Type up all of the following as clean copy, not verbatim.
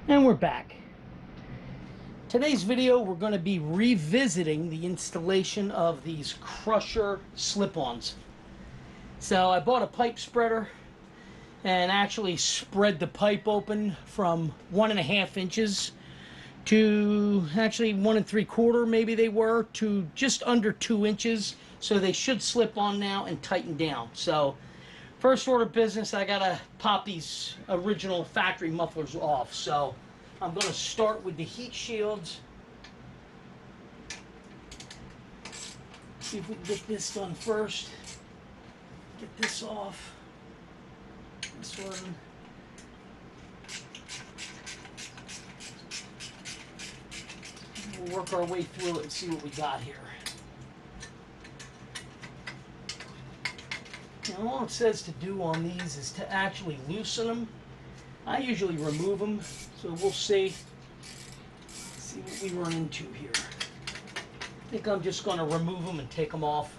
And we're back. Today's video, we're going to be revisiting the installation of these crusher slip-ons. So I bought a pipe spreader and actually spread the pipe open from 1.5 inches to actually 1 3/4, maybe they were, to just under 2 inches. So they should slip on now and tighten down. So first order of business, I gotta pop these original factory mufflers off. So I'm going to start with the heat shields. See if we can get this done first. Get this off. This one. We'll work our way through it and see what we got here. Now all it says to do on these is to actually loosen them. I usually remove them, so we'll see what we run into here. I think I'm just going to remove them and take them off.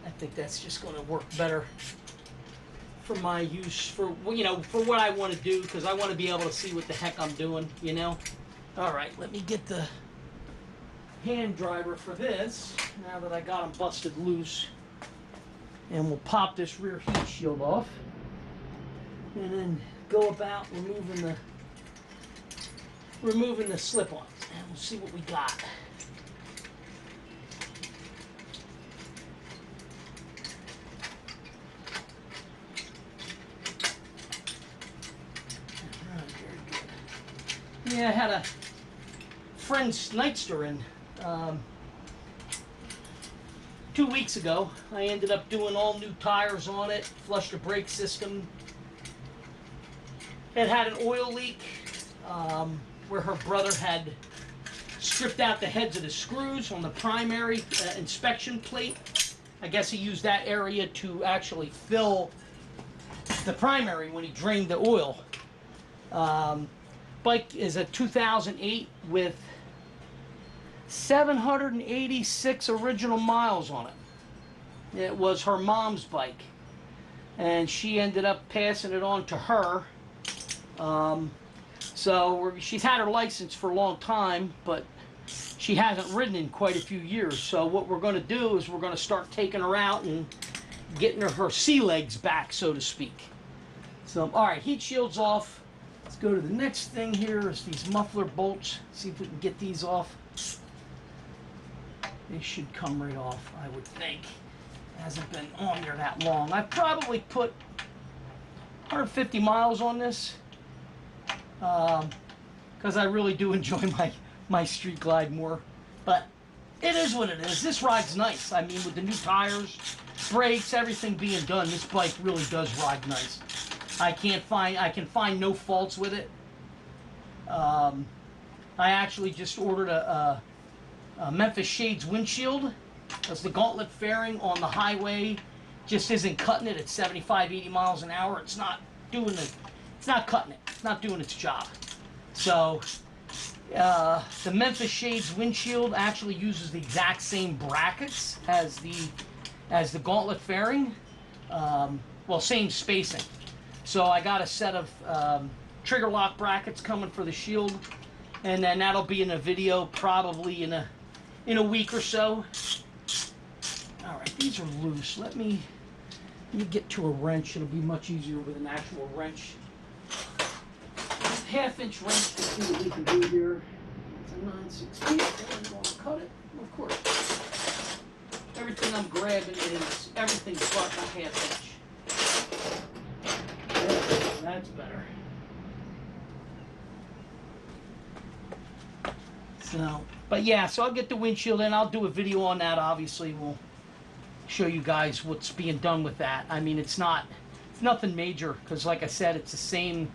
I think that's just going to work better for my use, for for what I want to do, because I want to be able to see what the heck I'm doing, you know. All right, let me get the hand driver for this now that I got them busted loose, and we'll pop this rear heat shield off, and then go about removing the slip-ons, and we'll see what we got. Alright, very good. Yeah, I had a friend's nightster in 2 weeks ago. I ended up doing all new tires on it, flushed the brake system. It had an oil leak where her brother had stripped out the heads of the screws on the primary inspection plate. I guess he used that area to actually fill the primary when he drained the oil. Bike is a 2008 with 786 original miles on it. It was her mom's bike, and she ended up passing it on to her. So she's had her license for a long time, but she hasn't ridden in quite a few years. So what we're going to do is we're going to start taking her out and getting her sea legs back, so to speak. So, all right, heat shields off. Let's go to the next thing here is these muffler bolts. See if we can get these off. They should come right off, I would think. It hasn't been on there that long. I've probably put 150 miles on this, because I really do enjoy my street glide more. But it is what it is. This ride's nice. I mean, with the new tires, brakes, everything being done, this bike really does ride nice. I can find no faults with it. I actually just ordered a Memphis Shades windshield, because the gauntlet fairing on the highway just isn't cutting it at 75, 80 miles an hour. It's not doing it. It's not cutting it. It's not doing its job. So the Memphis Shades windshield actually uses the exact same brackets as the gauntlet fairing. Well, same spacing. So I got a set of trigger lock brackets coming for the shield, and then that'll be in a video probably in a week or so. All right, these are loose. Let me get to a wrench. It'll be much easier with an actual wrench. 1/2-inch wrench to see what we can do here. It's a 9/16. I'm going to cut it, of course. Everything I'm grabbing is everything but a 1/2 inch. That's better. So, but yeah, so I'll get the windshield in. I'll do a video on that. Obviously, we'll show you guys what's being done with that. I mean, it's nothing major, because like I said, it's the same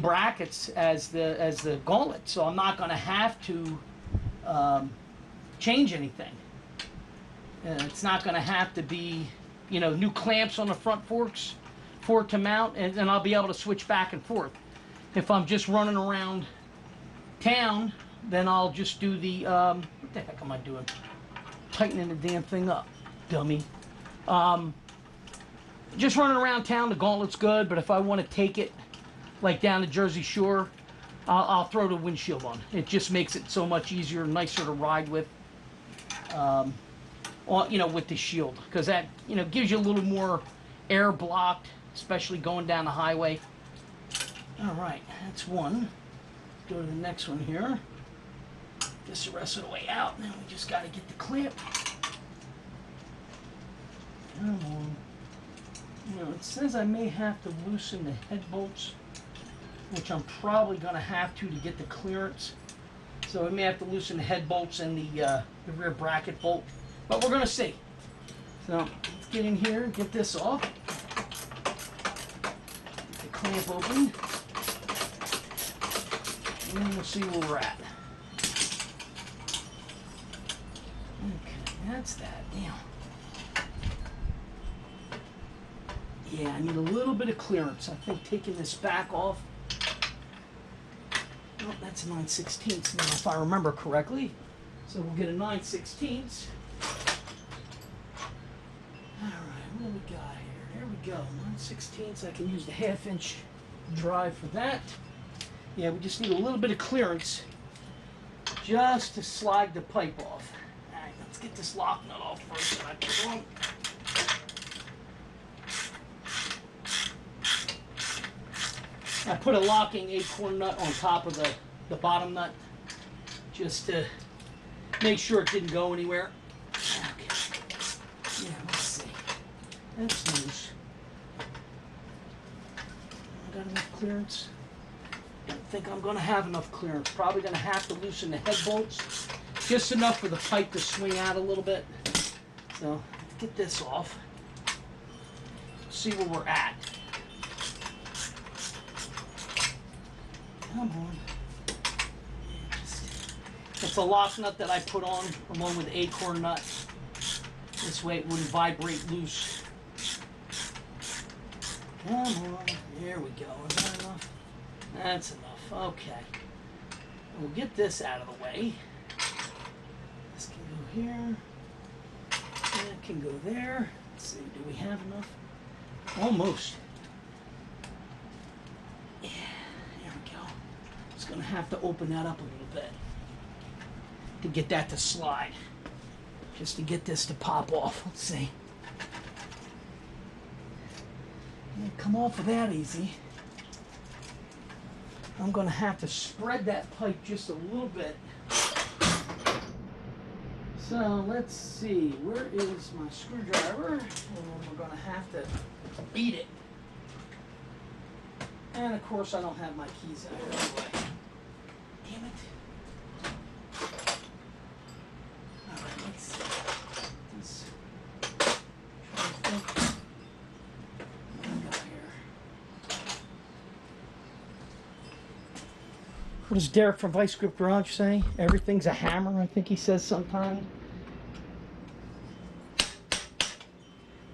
brackets as the gauntlet. So I'm not going to have to change anything. It's not going to have to be, new clamps on the front forks for it to mount, and I'll be able to switch back and forth. If I'm just running around town, then I'll just do the what the heck am I doing? Tightening the damn thing up, dummy. Just running around town, the gauntlet's good, but if I want to take it like down the Jersey Shore, I'll throw the windshield on. It just makes it so much easier, nicer to ride with, with the shield, because that, gives you a little more air blocked, especially going down the highway. All right, that's one. Go to the next one here. This the rest of the way out. Now we just got to get the clamp. Come on. It says I may have to loosen the head bolts, which I'm probably going to have to get the clearance. So we may have to loosen the head bolts and the rear bracket bolt, but we're going to see. So let's get in here and get this off. Get the clamp open. And we'll see where we're at. Okay, that's that. Damn. Yeah, I need a little bit of clearance. I think taking this back off. Oh, that's a 9/16 now, if I remember correctly. So we'll get a 9/16. All right, what do we got here? There we go, 9/16. I can use the 1/2-inch drive for that. Yeah, we just need a little bit of clearance just to slide the pipe off. All right, let's get this lock nut off first. So I put it on. I put a locking 8-corner nut on top of the bottom nut just to make sure it didn't go anywhere. Okay. Yeah, let's see. That's loose. I got enough clearance? I don't think I'm going to have enough clearance. Probably going to have to loosen the head bolts just enough for the pipe to swing out a little bit. So let's get this off. See where we're at. Come on. It's a lock nut that I put on along with the 8-corner nut. This way it wouldn't vibrate loose. Come on. There we go. Is that enough? That's enough. Okay. We'll get this out of the way. This can go here. That can go there. Let's see. Do we have enough? Almost. Yeah. Going to have to open that up a little bit to get that to slide, just to get this to pop off. Let's see. Yeah, come off of that easy. I'm going to have to spread that pipe just a little bit. So let's see, where is my screwdriver? And we're going to have to beat it. And of course I don't have my keys out here anyway. Damn it. Alright, let's see. This. What do we got here? What does Derek from Vice Grip Garage say? Everything's a hammer, I think he says sometimes.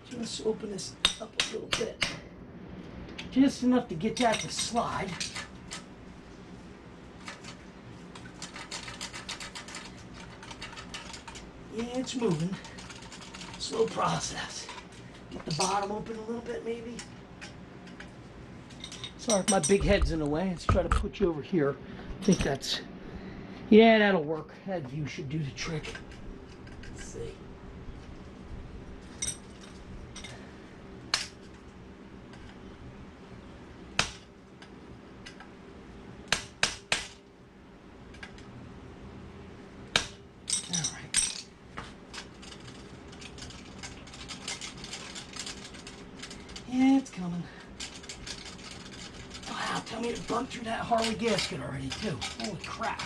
Just open this up a little bit. Just enough to get that to slide. Yeah, it's moving. Slow process. Get the bottom open a little bit, maybe. Sorry if my big head's in the way. Let's try to put you over here. I think that's... Yeah, that'll work. That view should do the trick. Let's see. Yeah, it's coming. Wow, tell me it bumped through that Harley gasket already, too. Holy crap.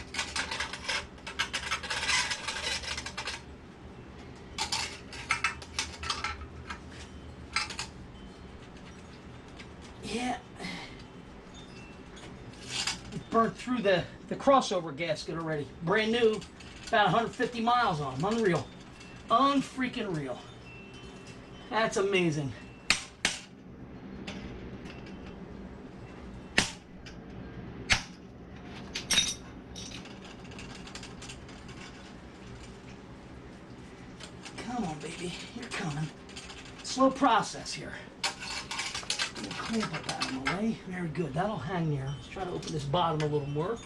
Yeah. It burnt through the crossover gasket already. Brand new. About 150 miles on them. Unreal. Unfreaking real. That's amazing. Come on, baby. You're coming. Slow process here. Clamp it out of my way. Very good. That'll hang there. Let's try to open this bottom a little more.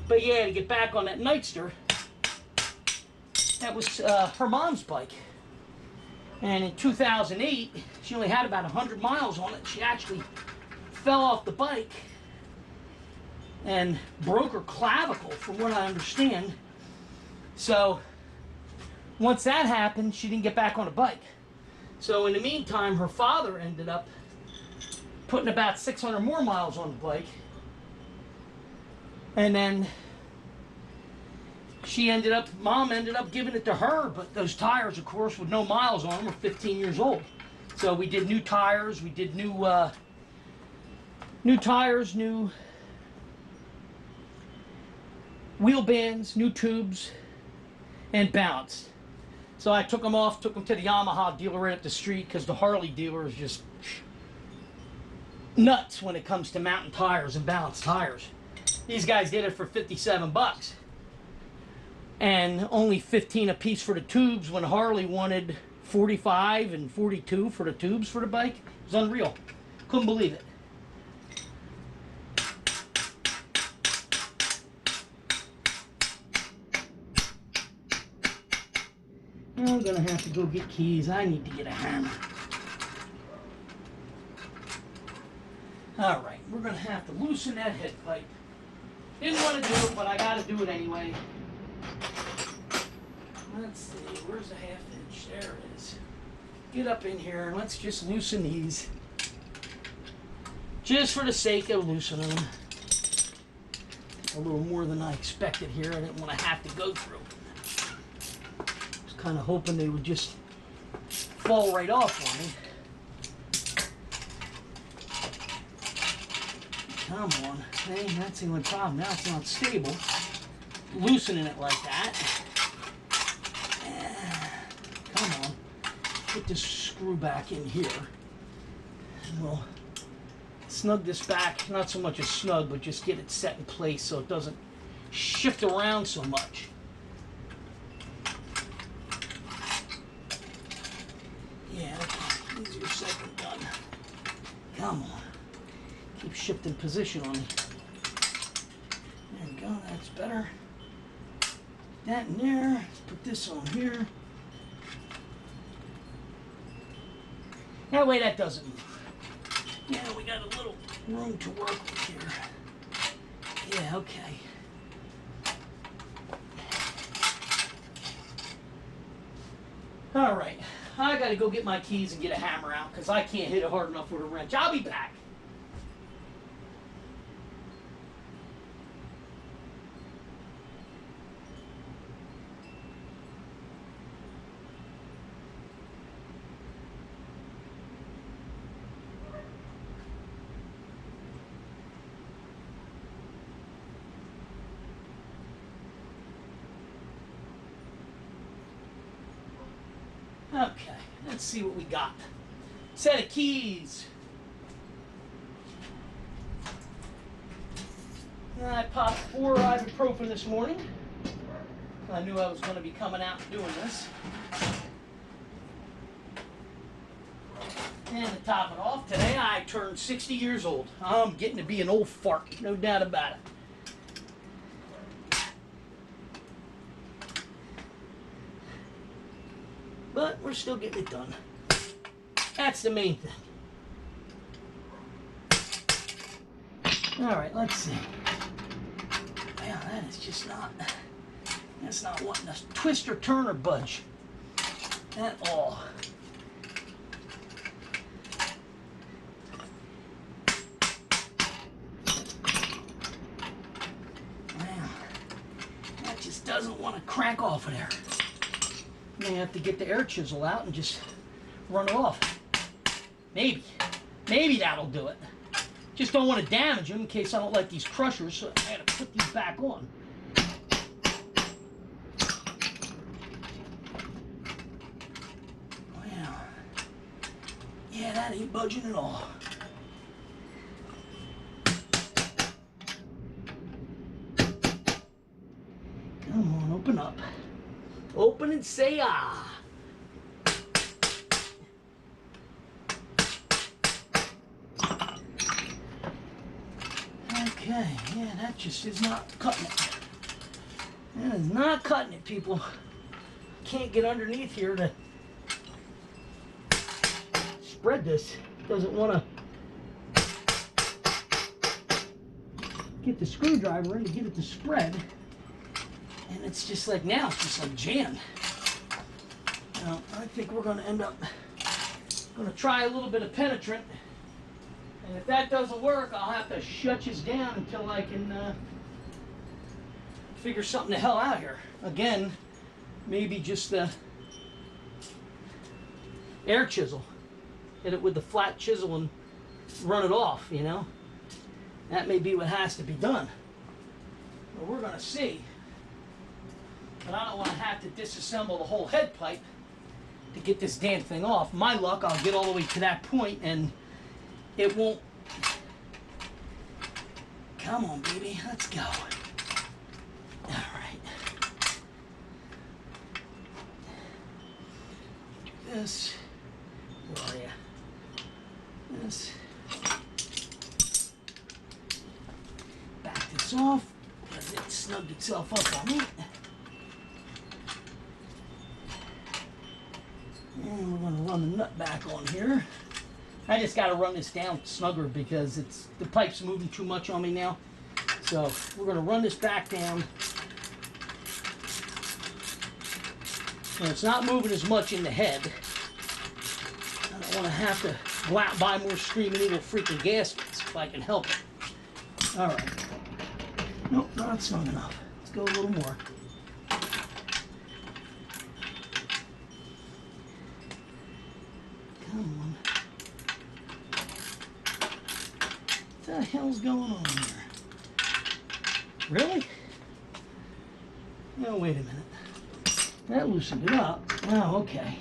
But yeah, to get back on that Nightster, that was her mom's bike. And in 2008, she only had about 100 miles on it. She actually fell off the bike and broke her clavicle, from what I understand. So once that happened, she didn't get back on a bike. So in the meantime, her father ended up putting about 600 more miles on the bike. And then Mom ended up giving it to her, but those tires, of course, with no miles on them, were 15 years old. So we did new tires, we did new tires, new wheel bands, new tubes, and balanced. So I took them off, took them to the Yamaha dealer right up the street, because the Harley dealer is just nuts when it comes to mountain tires and balanced tires. These guys did it for 57 bucks. And only 15 a piece for the tubes, when Harley wanted 45 and 42 for the tubes for the bike. It was unreal. Couldn't believe it. I'm gonna have to go get keys. I need to get a hammer. Alright, we're gonna have to loosen that head pipe. Didn't want to do it, but I gotta do it anyway. Let's see, where's the 1/2 inch? There it is. Get up in here and let's just loosen these. Just for the sake of loosening them. A little more than I expected here. I didn't want to have to go through. Kind of hoping they would just fall right off on me. Come on. Hey, that's the only problem. Now it's not stable. Loosening it like that. Come on. Put this screw back in here. And we'll snug this back. Not so much a snug, but just get it set in place so it doesn't shift around so much. Yeah, okay. Easier said than done. Come on. Keep shifting position on me. There we go, that's better. That in there. Let's put this on here. That way that doesn't move. Yeah, we got a little room to work with here. Yeah, okay. All right. I gotta go get my keys and get a hammer out because I can't hit it hard enough with a wrench. I'll be back. Okay, let's see what we got. Set of keys. I popped 4 ibuprofen this morning. I knew I was going to be coming out and doing this. And to top it off, today I turned 60 years old. I'm getting to be an old fart, no doubt about it. But we're still getting it done. That's the main thing. All right, let's see. Yeah, that is just not, that's not wanting to twist or turn or budge at all. Wow, that just doesn't want to crank off of there. May have to get the air chisel out and just run it off. Maybe that'll do it. Just don't want to damage them in case I don't like these crushers, so I gotta put these back on. Wow. Yeah, that ain't budging at all. Come on, open up. Open and say ah. Okay, yeah, that just is not cutting it. That is not cutting it, people. Can't get underneath here to spread this. Doesn't want to get the screwdriver in to get it to spread. And it's just like, now it's just like jammed. Now, I think we're going to end up going to try a little bit of penetrant. And if that doesn't work, I'll have to shut you down until I can figure something the hell out here. Again, maybe just the air chisel. Hit it with the flat chisel and run it off, you know. That may be what has to be done. But we're going to see. But I don't want to have to disassemble the whole head pipe to get this damn thing off. My luck, I'll get all the way to that point and it won't. Come on, baby, let's go. All right. Do this. Where are you? This. Back this off because it snugged itself up on me. And we're going to run the nut back on here. I just got to run this down snugger because the pipe's moving too much on me now. So we're going to run this back down. And it's not moving as much in the head. I don't want to have to go out and buy more Screaming Eagle freaking gaskets if I can help it. All right. Nope, not snug enough. Let's go a little more. Come on. What the hell's going on here? Really? Oh, wait a minute. That loosened it up. Oh, okay.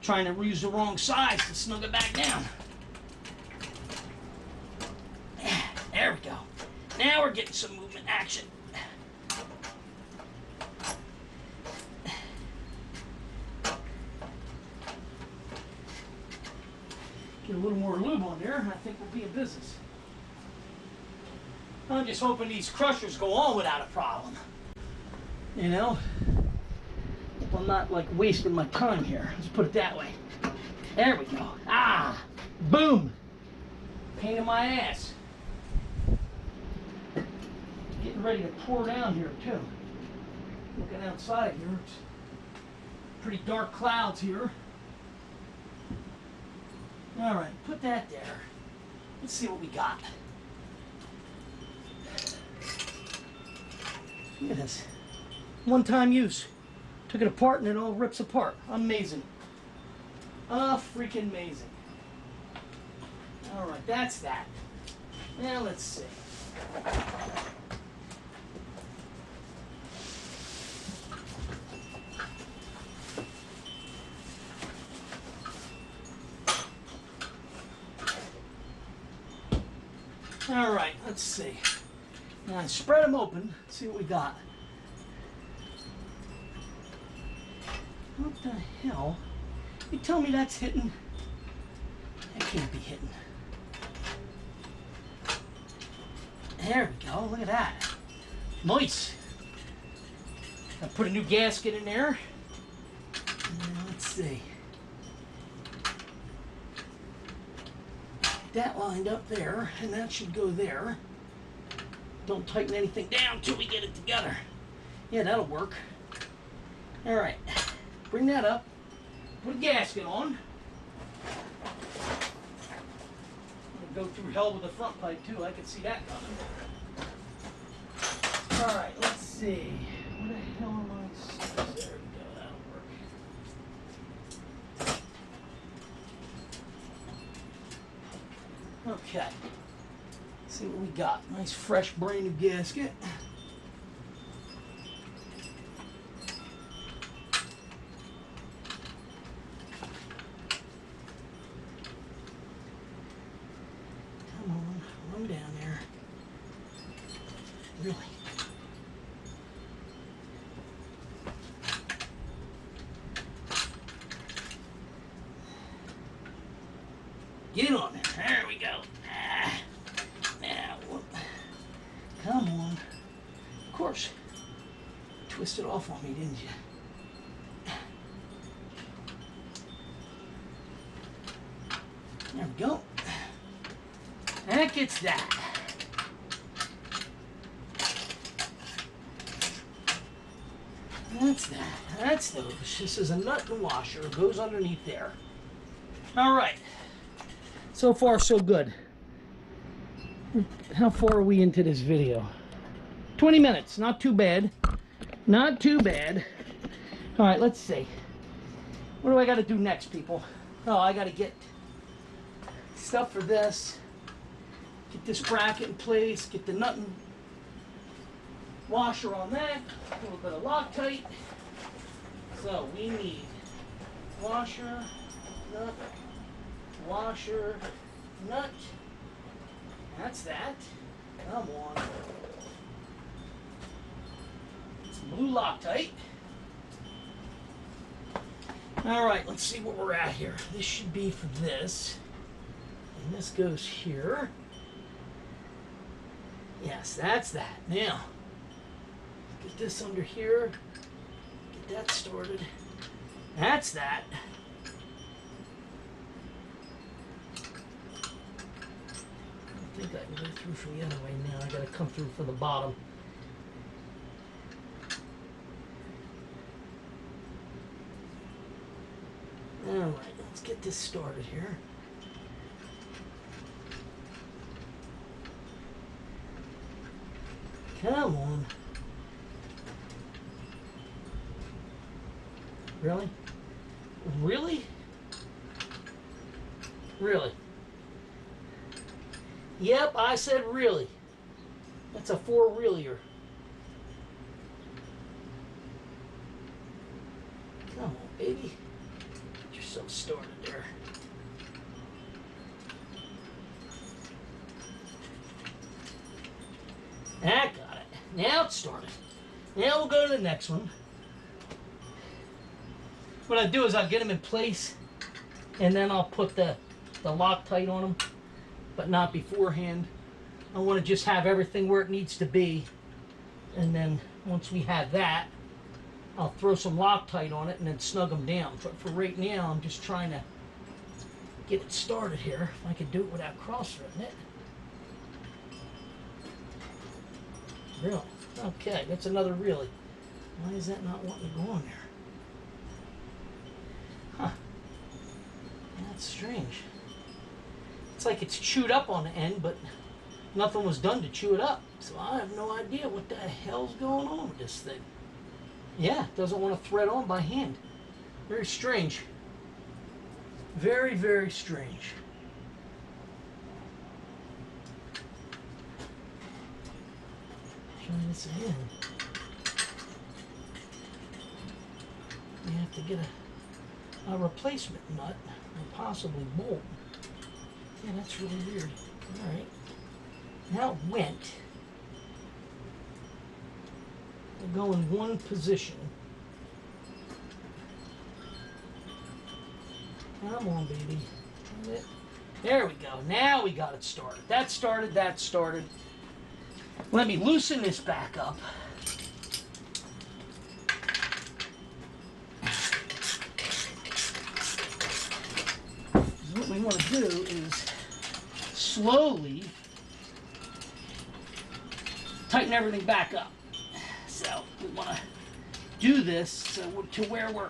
Trying to use the wrong size to snug it back down. There we go. Now we're getting some movement action. Get a little more lube on there, and I think we'll be in business. I'm just hoping these crushers go on without a problem. You know? Hope I'm not like wasting my time here. Let's put it that way. There we go. Ah! Boom! Pain in my ass. Getting ready to pour down here too. Looking outside here, it's pretty dark clouds here. All right, put that there. Let's see what we got. Look at this. One-time use. Took it apart and it all rips apart. Amazing. Freaking amazing. All right, that's that. Now let's see. All right, let's see. Now spread them open, see what we got. What the hell? You tell me that's hitting? That can't be hitting. There we go, look at that. Nice. I put a new gasket in there. Now, let's see. That lined up there, and that should go there. Don't tighten anything down until we get it together. Yeah, that'll work. All right, bring that up. Put a gasket on. I'm gonna go through hell with the front pipe too. I can see that coming. All right, let's see. What the hell am I? There we go. That'll work. Okay. Let's see what we got. Nice, fresh, brand new gasket. Come on, run down there. Really? Get on there. There we go. Now, come on. Of course, twisted off on me, didn't you? There we go. That gets that. That's that. That's those. This is a nut and washer. It goes underneath there. All right. So far, so good. How far are we into this video? 20 minutes. Not too bad. Not too bad. All right, let's see. What do I got to do next, people? Oh, I got to get stuff for this. Get this bracket in place. Get the nut and washer on that. A little bit of Loctite. So we need washer, nut, washer, nut. That's that. Come on. Some blue Loctite. All right, let's see what we're at here. This should be for this. And this goes here. Yes, that's that. Now, get this under here. Get that started. That's that. I think I can go through from the other way now. I gotta come through from the bottom. All right, let's get this started here. Come on. Really? Really? Really? Yep, I said really. That's a four-wheeler. Come on, baby. Get yourself started there. That got it. Now it's started. Now we'll go to the next one. What I do is I'll get them in place, and then I'll put the Loctite on them, but not beforehand. I want to just have everything where it needs to be, and then once we have that, I'll throw some Loctite on it and then snug them down. But for right now, I'm just trying to get it started here. If I could do it without cross-threading it. Really? Okay, that's another really. Why is that not wanting to go on there? Huh. That's strange. It's like it's chewed up on the end, but nothing was done to chew it up. So I have no idea what the hell's going on with this thing. Yeah, it doesn't want to thread on by hand. Very strange. Very, very strange. Try this again. You have to get a replacement nut and possibly bolt. Yeah, that's really weird. All right. Now it went. We'll go in one position. Come on, baby. There we go. Now we got it started. That started, that started. Let me loosen this back up. What we want to do is slowly tighten everything back up. So we want to do this to where we're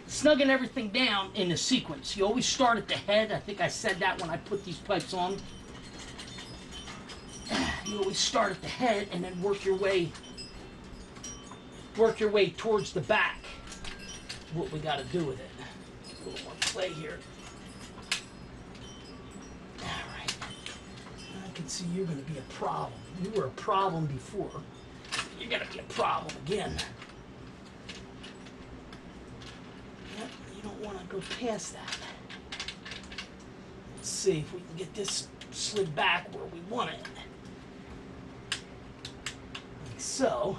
snugging everything down in a sequence. You always start at the head. I think I said that when I put these pipes on. You always start at the head and then work your way towards the back. What we got to do with it. A little more play here. All right. I can see you're going to be a problem. You were a problem before. You're going to be a problem again. Yep, you don't want to go past that. Let's see if we can get this slid back where we want it. Like so.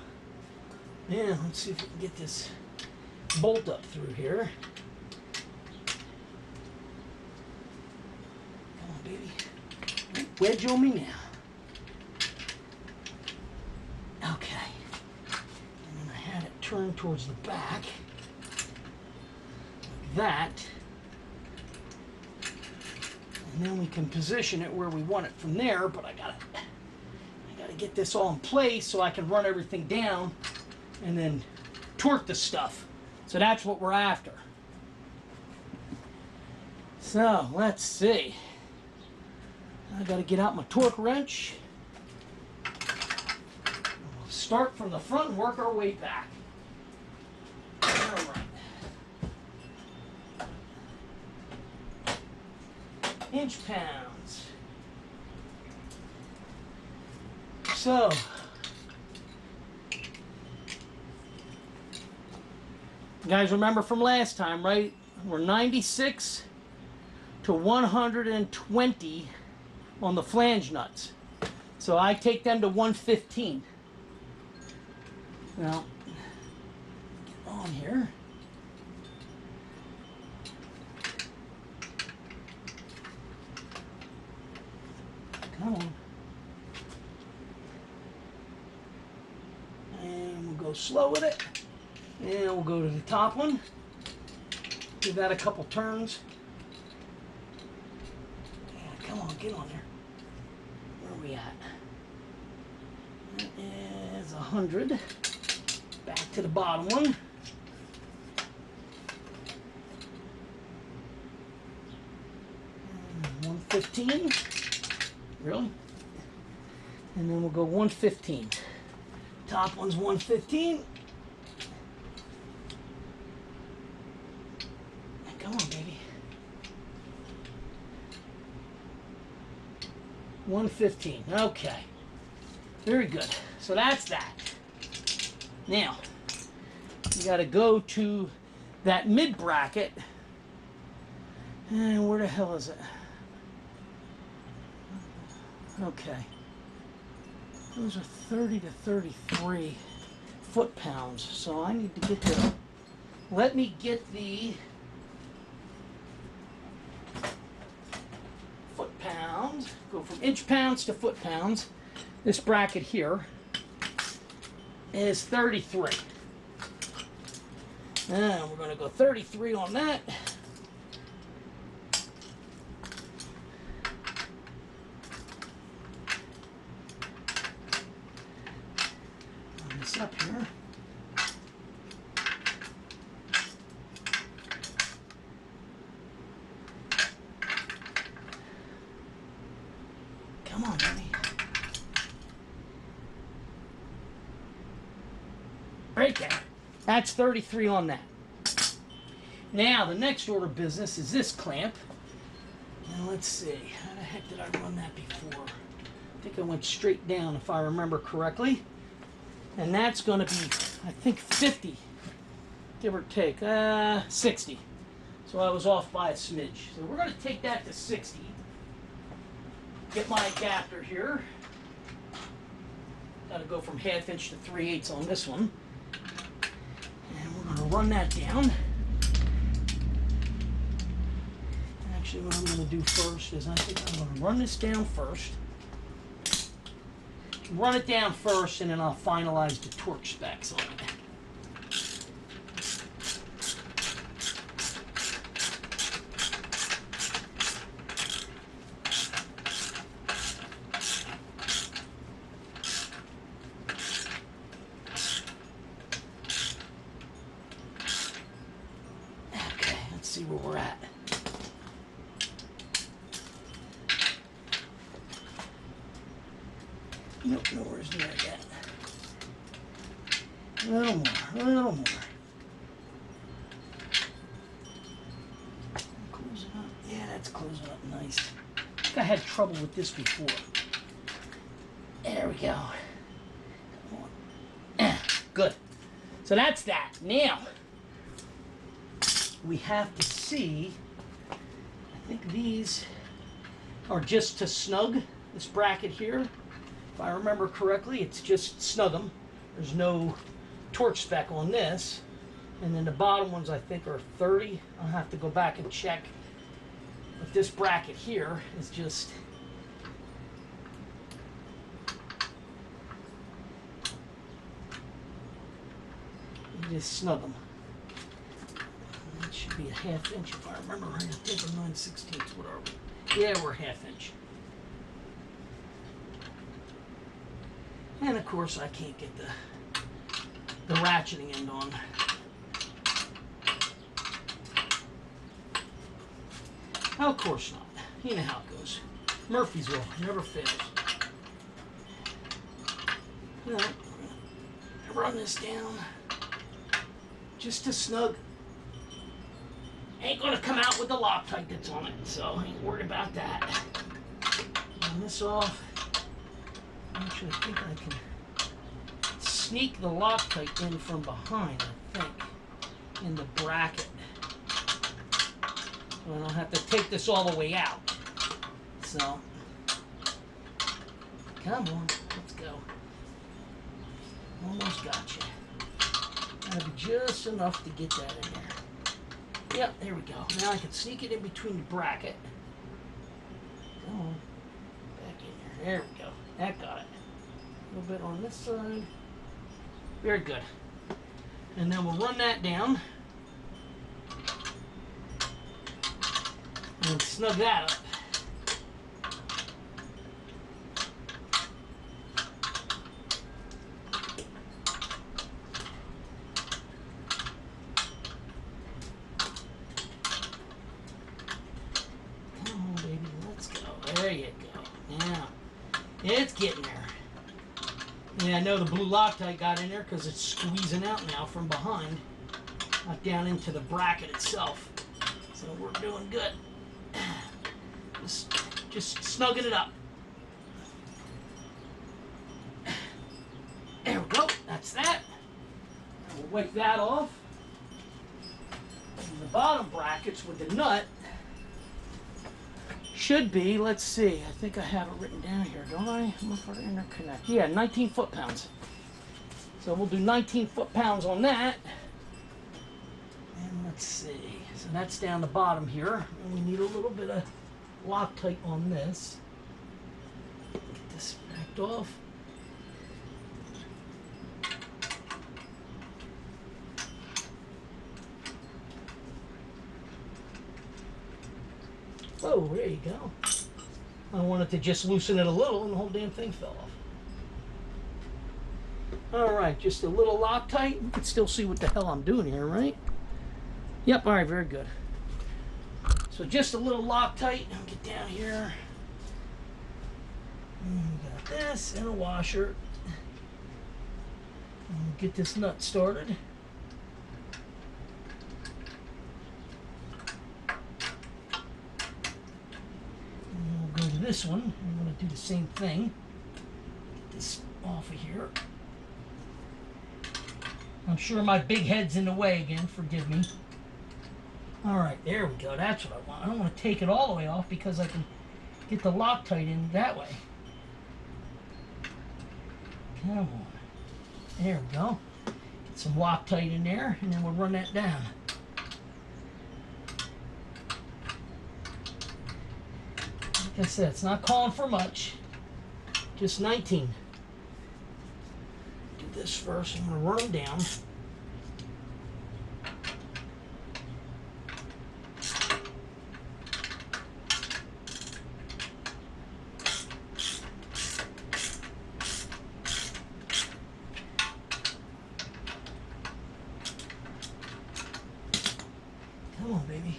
Now, let's see if we can get this bolt up through here. wedge on me now. Okay. And then I had it turned towards the back. Like that. And then we can position it where we want it from there, but I gotta get this all in place so I can run everything down and then torque the stuff. So that's what we're after. So let's see. I gotta get out my torque wrench. We'll start from the front and work our way back. All right. Inch pounds. So, you guys remember from last time, right? We're 96 to 120 on the flange nuts. So I take them to 115. Now, get on here. Come on. And we'll go slow with it. And we'll go to the top one. Give that a couple turns. Yeah, come on, get on there. Where are we at? That is 100. Back to the bottom one. And 115. Really? And then we'll go 115. Top one's 115. Come on, baby. 115. Okay. Very good. So that's that. Now, you got to go to that mid bracket. And where the hell is it? Okay. Those are 30 to 33 foot-pounds. So I need to get the... Let me get the foot-pounds. Go from inch-pounds to foot-pounds. This bracket here is 33. And we're going to go 33 on that. Up here. Come on, buddy. Right there. That's 33 on that. Now, the next order of business is this clamp. Now, let's see. How the heck did I run that before? I think I went straight down, if I remember correctly. And that's going to be, I think, 50, give or take, 60. So I was off by a smidge. So we're going to take that to 60. Get my adapter here. Got to go from 1/2 inch to 3/8 on this one. And we're going to run that down. Actually, what I'm going to do first is I think I'm going to run this down first. Run it down first, and then I'll finalize the torque specs on it. Okay, let's see where we're at. Nope, nowhere's near it yet. A little more, a little more. Closing up. Yeah, that's closing up nice. I think I had trouble with this before. There we go. Come on. Good. So that's that. Now, we have to see, I think these are just to snug this bracket here. If I remember correctly, it's just snug them. There's no torque spec on this. And then the bottom ones, I think, are 30. I'll have to go back and check. But this bracket here is just just snug them. That should be a 1/2 inch if I remember right. I think we're 9/16. What are we? Yeah, we're 1/2 inch. And of course, I can't get the ratcheting end on. Of course not. You know how it goes. Murphy's Law never fails. Now, run this down just to snug. Ain't gonna come out with the Loctite that's on it, so ain't worried about that. Run this off. Actually, I think I can sneak the Loctite in from behind, I think, in the bracket. So I don't have to take this all the way out. So, come on, let's go. Almost got you. That'll be just enough to get that in there. Yep, there we go. Now I can sneak it in between the bracket. Come on. Back in there. There we go. That got it. A little bit on this side. Very good. And then we'll run that down. And snug that up. There you go. Now, it's getting there. Yeah, I know the blue Loctite got in there because it's squeezing out now from behind, not down into the bracket itself. So we're doing good. Just snugging it up. There we go. That's that. We'll wipe that off. And the bottom brackets with the nut should be, let's see, I think I have it written down here, don't I? Muffler interconnect. Yeah, 19 foot-pounds. So we'll do 19 foot-pounds on that. And let's see, so that's down the bottom here. And we need a little bit of Loctite on this. Get this backed off. Oh, there you go. I wanted to just loosen it a little and the whole damn thing fell off. Alright, just a little Loctite. You can still see what the hell I'm doing here, right? Yep, alright, very good. So just a little Loctite. I'll get down here. And we got this and a washer. And we'll get this nut started. This one, I'm going to do the same thing. Get this off of here. I'm sure my big head's in the way again, forgive me. Alright, there we go, that's what I want. I don't want to take it all the way off because I can get the Loctite in that way. Come on. There we go. Get some Loctite in there, and then we'll run that down. Like I said, it's not calling for much, just 19. Do this first. I'm going to run them down. Come on, baby.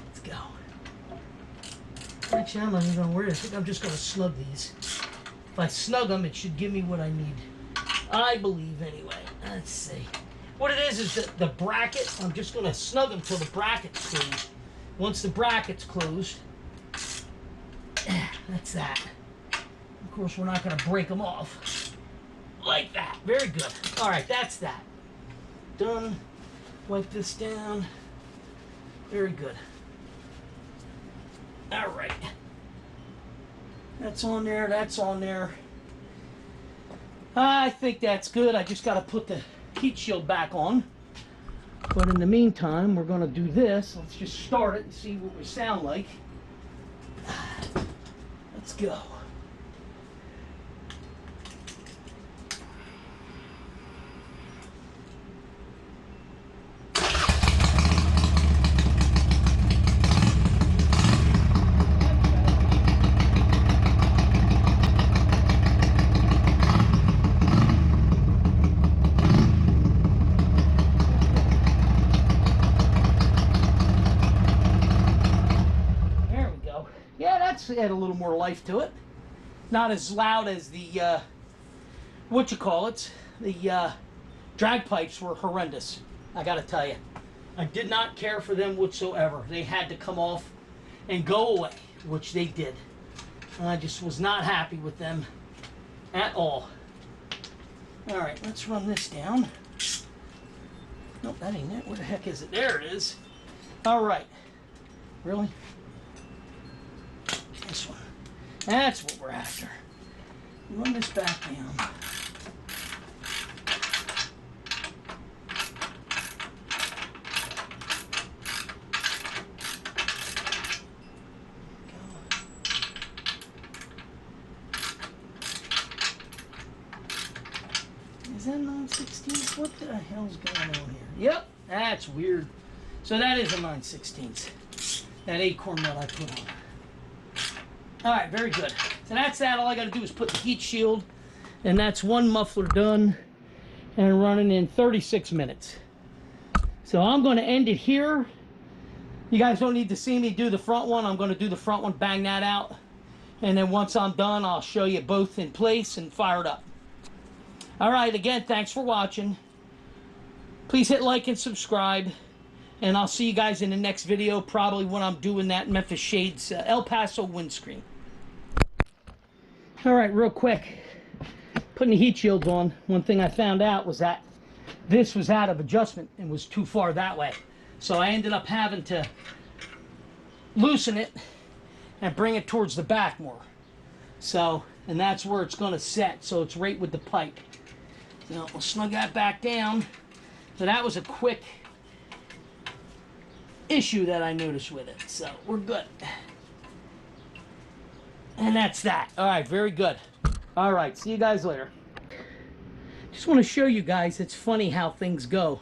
Let's go. Actually, I'm not even going to worry. I think I'm just going to snug these. If I snug them, it should give me what I need. I believe, anyway. Let's see. What it is that the bracket, I'm just going to snug them till the bracket's closed. Once the bracket's closed, that's that. Of course, we're not going to break them off. Like that. Very good. All right, that's that. Done. Wipe this down. Very good. All right. That's on there. That's on there. I think that's good. I just got to put the heat shield back on. But in the meantime, we're going to do this. Let's just start it and see what we sound like. Let's go. gas, add a little more life to it. Not as loud as the, the drag pipes were horrendous, I gotta tell you. I did not care for them whatsoever. They had to come off and go away, which they did. I just was not happy with them at all. All right, let's run this down. Nope, that ain't it. Where the heck is it? There it is. All right. Really? This one. That's what we're after. Run this back down. Is that 9/16? What the hell's going on here? Yep, that's weird. So that is a 9/16. That acorn nut I put on. All right, very good. So that's that. All I got to do is put the heat shield, and that's one muffler done and running in 36 minutes. So I'm going to end it here. You guys don't need to see me do the front one. I'm going to do the front one, bang that out, and then once I'm done, I'll show you both in place and fire it up. All right, again, thanks for watching. Please hit like and subscribe. And I'll see you guys in the next video, probably when I'm doing that Memphis Shades El Paso windscreen. All right, real quick. Putting the heat shields on, one thing I found out was that this was out of adjustment and was too far that way. So I ended up having to loosen it and bring it towards the back more. So, and that's where it's going to set, so it's right with the pipe. So we'll snug that back down. So that was a quick issue that I noticed with it. So we're good. And that's that. All right, very good. All right, see you guys later. Just want to show you guys, it's funny how things go.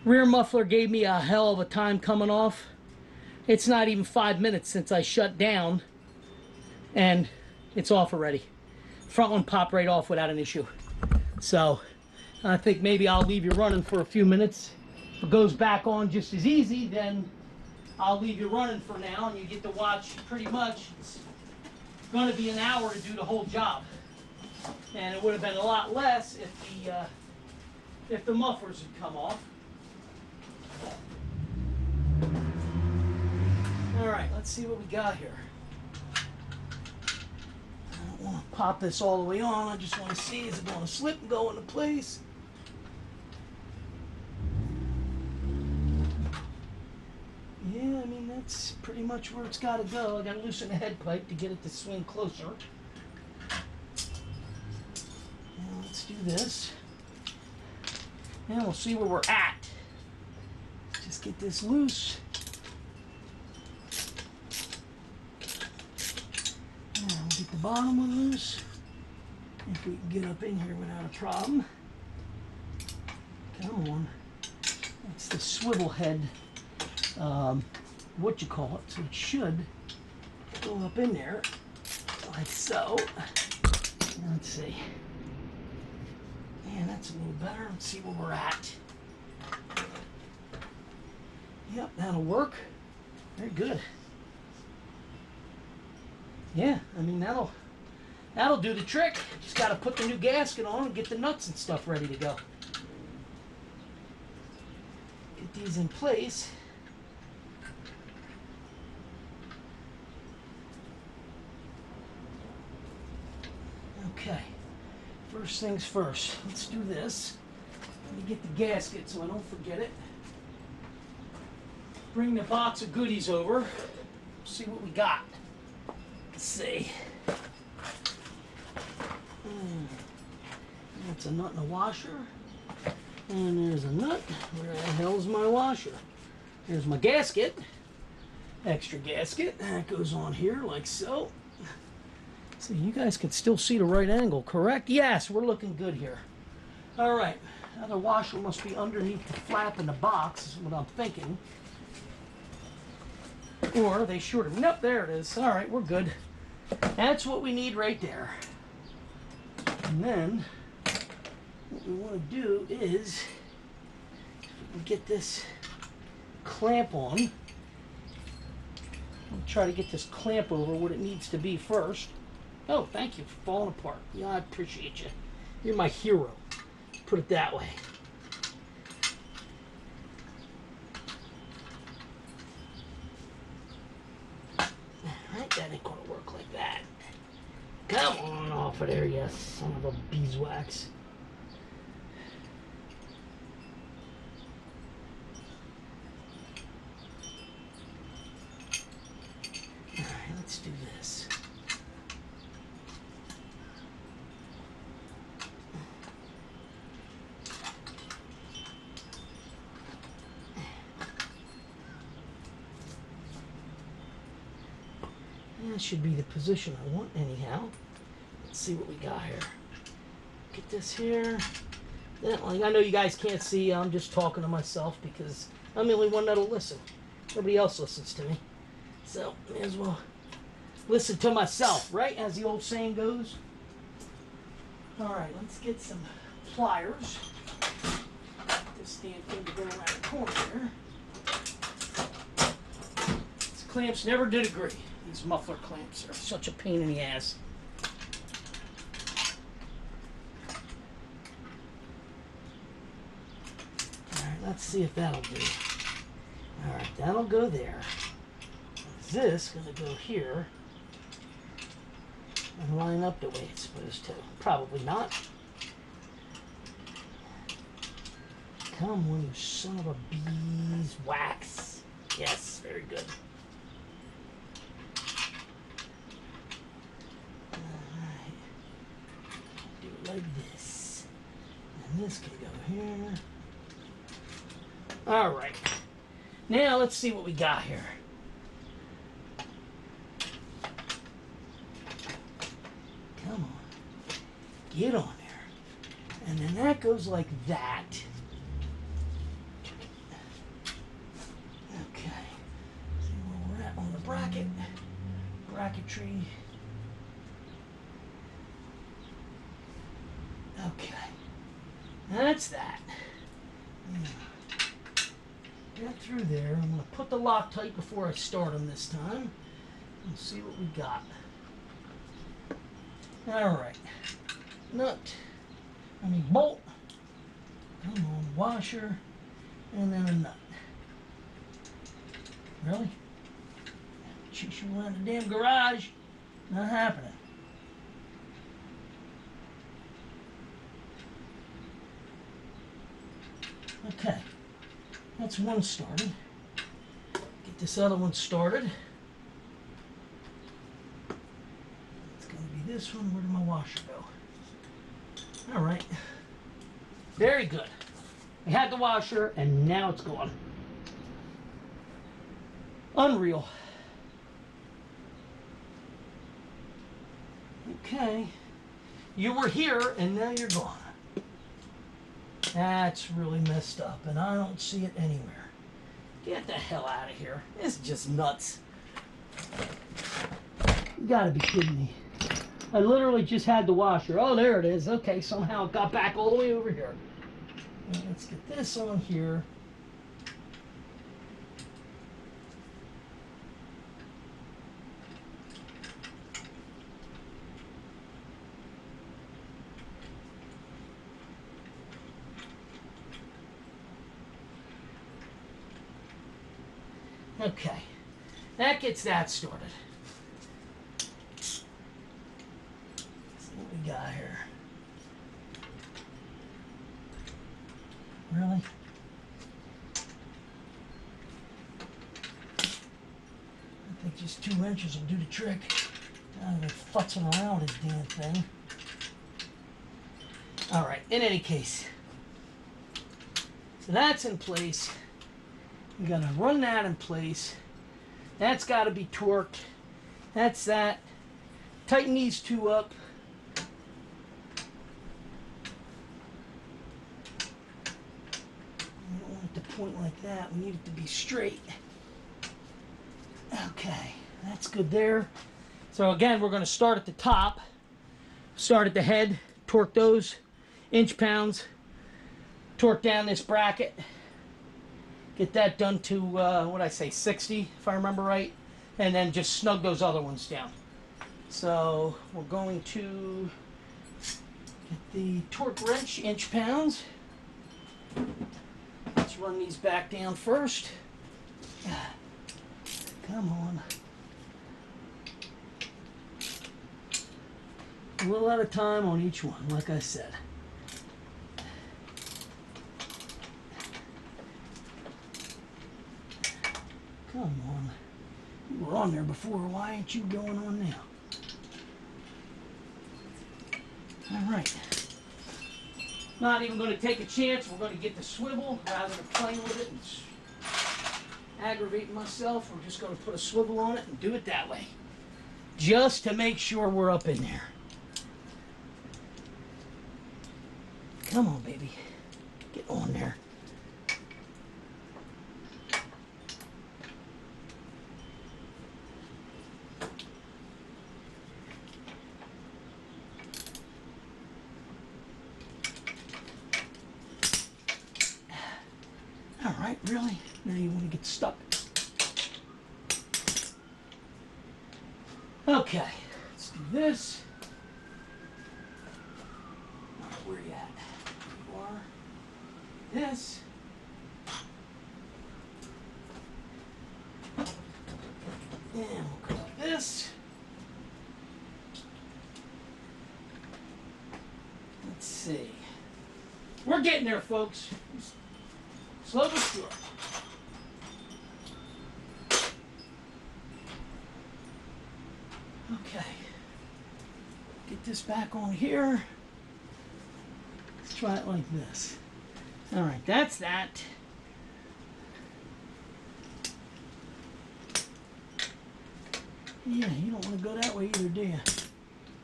Rear muffler gave me a hell of a time coming off. It's not even 5 minutes since I shut down, and it's off already. Front one popped right off without an issue. So I think maybe I'll leave you running for a few minutes. If it goes back on just as easy, then I'll leave you running for now, and you get to watch pretty much. It's going to be an hour to do the whole job, and it would have been a lot less if the mufflers had come off. All right, let's see what we got here. I don't want to pop this all the way on. I just want to see, is it going to slip and go into place? Yeah, I mean, that's pretty much where it's got to go. I got to loosen the head pipe to get it to swing closer. Now let's do this. And we'll see where we're at. Just get this loose. And we'll get the bottom one loose. If we can get up in here without a problem. Come on. It's the swivel head. So it should go up in there like so. Let's see. Man, that's a little better. Let's see where we're at. Yep, that'll work. Very good. Yeah, I mean, that'll do the trick. Just got to put the new gasket on and get the nuts and stuff ready to go. Get these in place. Okay, first things first. Let's do this. Let me get the gasket so I don't forget it. Bring the box of goodies over. See what we got. Let's see. That's a nut and a washer. And there's a nut. Where the hell's my washer? There's my gasket. Extra gasket. That goes on here like so. So you guys can still see the right angle, correct? Yes, we're looking good here. All right. Now the washer must be underneath the flap in the box, is what I'm thinking. Or they shorted. Nope, there it is. All right, we're good. That's what we need right there. And then what we want to do is get this clamp on. We'll Try to get this clamp over what it needs to be first. Oh, thank you for falling apart. Yeah, I appreciate you. You're my hero. Put it that way. Alright, that ain't gonna work like that. Come on off of there, you son of a beeswax. Alright, let's do this. That should be the position I want anyhow. Let's see what we got here. Get this here. Then, like, I know you guys can't see, I'm just talking to myself because I'm the only one that'll listen. Nobody else listens to me. So, may as well listen to myself, right? As the old saying goes. Alright, let's get some pliers. Get this damn thing to go around the corner here. These clamps never did agree. These muffler clamps are such a pain in the ass. Alright, let's see if that'll do. Alright, that'll go there. Is this going to go here and line up the way it's supposed to? Probably not. Come on, you son of a beeswax. Yes, very good. Like this. And this can go here. Alright. Now let's see what we got here. Come on. Get on there. And then that goes like that. Okay. See where we're at on the bracket. Bracketry. Okay, that's that. Get through there. I'm going to put the Loctite before I start them this time. And see what we got. Alright. Nut. Bolt. Come on, washer. And then a nut. Really? Chase you around the damn garage. Not happening. Okay, that's one started. Get this other one started. It's going to be this one. Where did my washer go? All right. Very good. I had the washer, and now it's gone. Unreal. Okay. You were here, and now you're gone. That's really messed up, and I don't see it anywhere. Get the hell out of here. This is just nuts. You gotta be kidding me. I literally just had the washer. Oh, there it is. Okay, somehow it got back all the way over here. Now, let's get this on here. Okay, that gets that started. Let's see what we got here. Really? I think just 2 inches will do the trick. Now they're futzing around this damn thing. Alright, in any case. So that's in place. We're going to run that in place. That's got to be torqued. That's that. Tighten these two up. We don't want it to point like that. We need it to be straight. Okay, that's good there. So again, we're going to start at the top. Start at the head. Torque those inch-pounds. Torque down this bracket. Get that done to, what I say, 60, if I remember right. and then just snug those other ones down. So we're going to get the torque wrench, inch pounds. Let's run these back down first. Come on. A little at a time on each one, like I said. Come on. You were on there before. Why ain't you going on now? All right. Not even going to take a chance. We're going to get the swivel rather than playing with it and aggravating myself. We're just going to put a swivel on it and do it that way. Just to make sure we're up in there. Come on, baby. Get on there. All right, really? Now you want to get stuck. Okay, let's do this. All right, where are you at? You are. This. And we'll go like this. Let's see. We're getting there, folks. Slow but sure. Okay. Get this back on here. Let's try it like this. All right, that's that. Yeah, you don't want to go that way either, do you?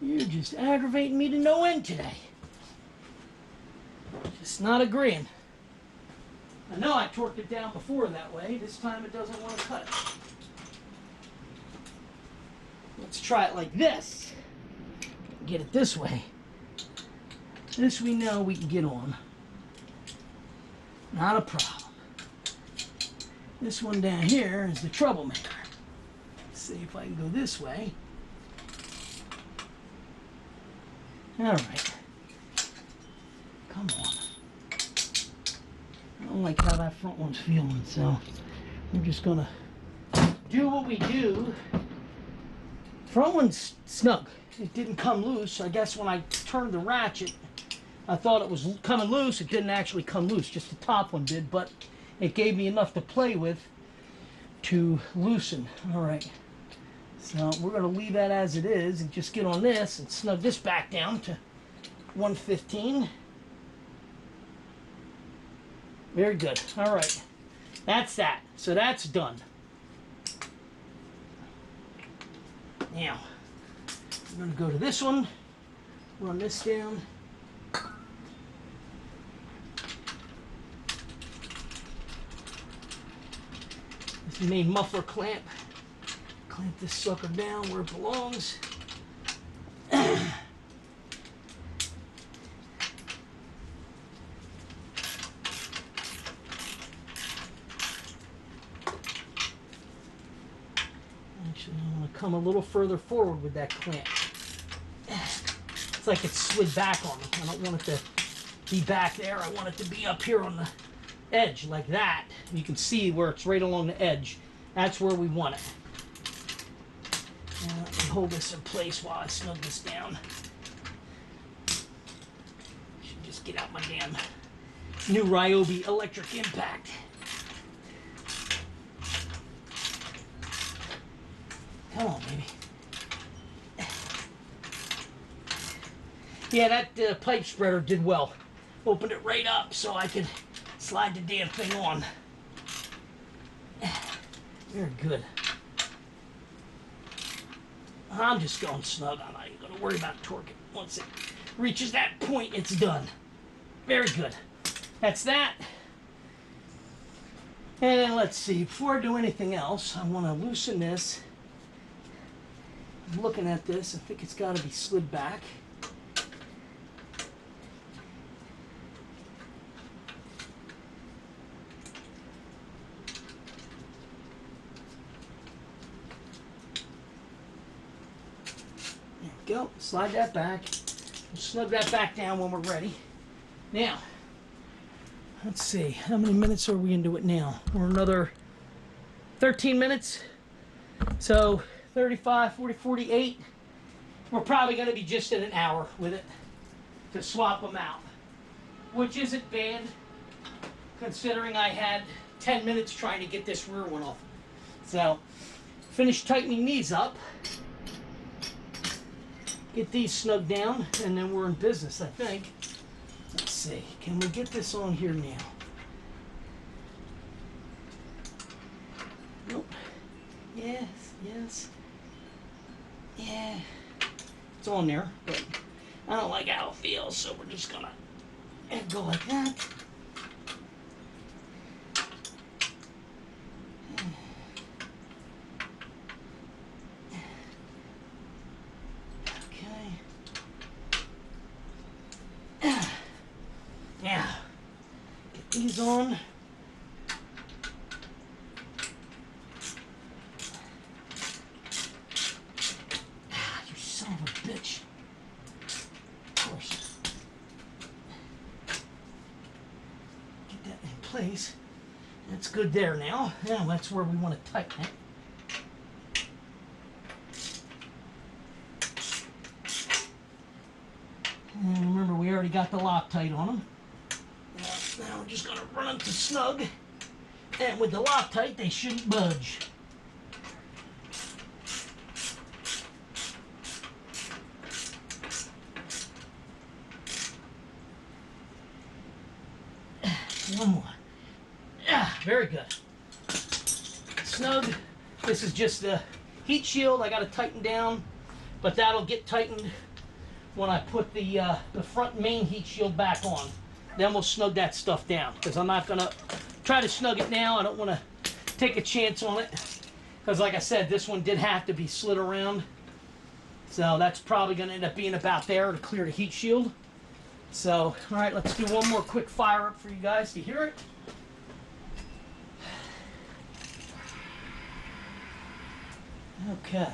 You're just aggravating me to no end today. Just not agreeing. I know I torqued it down before that way. This time it doesn't want to cut it. Let's try it like this. Get it this way. This we know we can get on. Not a problem. This one down here is the troublemaker. Let's see if I can go this way. All right. Come on. I don't like how that front one's feeling, so we're just gonna do what we do. Front one's snug. It didn't come loose. I guess when I turned the ratchet, I thought it was coming loose. It didn't actually come loose, just the top one did, but it gave me enough to play with to loosen. All right, so we're gonna leave that as it is and just get on this and snug this back down to 115. Very good. All right, that's that. So that's done. Now, we're going to go to this one, run this down. This is the main muffler clamp. Clamp this sucker down where it belongs. Actually, I want to come a little further forward with that clamp. It's like it's slid back on me. I don't want it to be back there. I want it to be up here on the edge like that. You can see where it's right along the edge. That's where we want it. Now let me hold this in place while I snug this down. Should just get out my damn new Ryobi electric impact. Come on, baby. Yeah, that pipe spreader did well. Opened it right up so I could slide the damn thing on. Very good. I'm just going snug. I'm not even going to worry about torquing. Once it reaches that point, it's done. Very good. That's that. And then let's see. Before I do anything else, I want to loosen this. I'm looking at this. I think it's got to be slid back. go. Slide that back. We'll snug that back down when we're ready. Now, let's see. How many minutes are we into it now? We're another 13 minutes. So 35, 40, 48. We're probably going to be just at an hour with it to swap them out, which isn't bad considering I had 10 minutes trying to get this rear one off. So, finish tightening these up, get these snug down, and then we're in business, I think. Let's see, can we get this on here now? Nope. Yes, yes. Yeah. It's on there, but I don't like how it feels, so we're just gonna go like that. Now, get these on. You son of a bitch. Of course. Get that in place. That's good there now. Now that's where we want to tighten it. And remember, we already got the Loctite on them. Now we're just going to run them to snug. And with the Loctite, they shouldn't budge. One more. Yeah, very good. Snug. This is just the heat shield. I got to tighten down, but that'll get tightened when I put the front main heat shield back on. Then we'll snug that stuff down, because I'm not going to try to snug it now. I don't want to take a chance on it, because like I said, this one did have to be slid around. So that's probably going to end up being about there to clear the heat shield. So, all right, let's do one more quick fire up for you guys to hear it. Okay.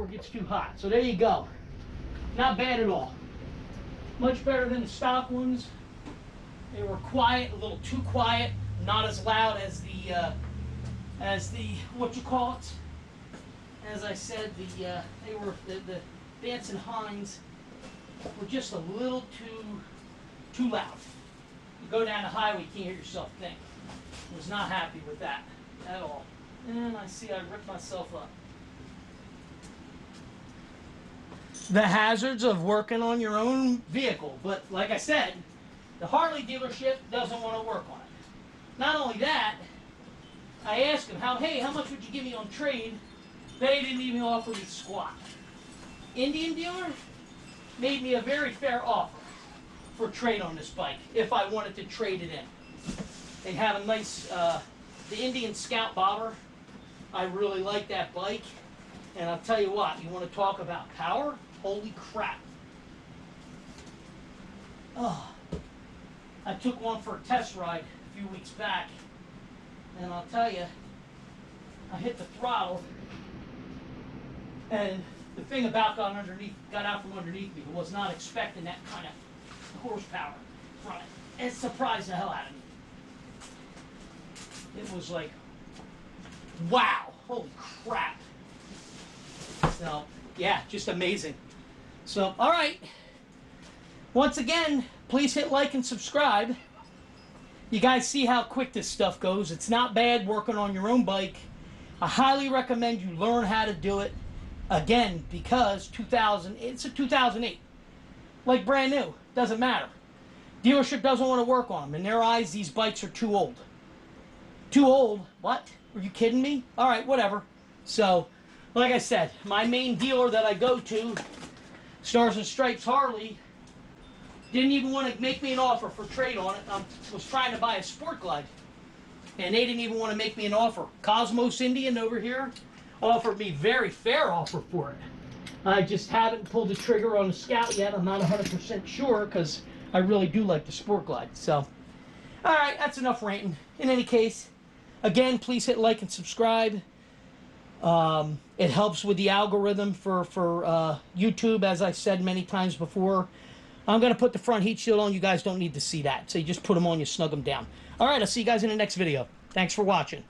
It's too hot. So there you go. Not bad at all. Much better than the stock ones. They were quiet, a little too quiet, not as loud as the what you call it. As I said, they were the Dancing Hinds were just a little too loud. You go down the highway, you can't hear yourself think. Was not happy with that at all. And I see I ripped myself up. The hazards of working on your own vehicle. But like I said, the Harley dealership doesn't want to work on it. Not only that, I asked them, hey, how much would you give me on trade? They didn't even offer me squat. Indian dealer made me a very fair offer for trade on this bike if I wanted to trade it in. They have a nice, the Indian Scout Bobber. I really like that bike. And I'll tell you what, you want to talk about power? Holy crap. Oh, I took one for a test ride a few weeks back, and I'll tell you, I hit the throttle, and the thing about got out from underneath me. I was not expecting that kind of horsepower from it. It surprised the hell out of me. It was like, wow, holy crap. So, yeah, just amazing. So, all right. Once again, please hit like and subscribe. You guys see how quick this stuff goes. It's not bad working on your own bike. I highly recommend you learn how to do it. Again, because it's a 2008. Like brand new. Doesn't matter. Dealership doesn't want to work on them. In their eyes, these bikes are too old. Too old? What? Are you kidding me? All right, whatever. So, like I said, my main dealer that I go to, Stars and Stripes Harley, didn't even want to make me an offer for trade on it. I was trying to buy a Sport Glide, and they didn't even want to make me an offer. Cosmos Indian over here offered me very fair offer for it. I just haven't pulled the trigger on the Scout yet. I'm not 100% sure because I really do like the Sport Glide. So, all right, that's enough ranting. In any case, again, please hit like and subscribe. It helps with the algorithm for YouTube, as I said many times before. I'm going to put the front heat shield on. You guys don't need to see that. So you just put them on, you snug them down. All right, I'll see you guys in the next video. Thanks for watching.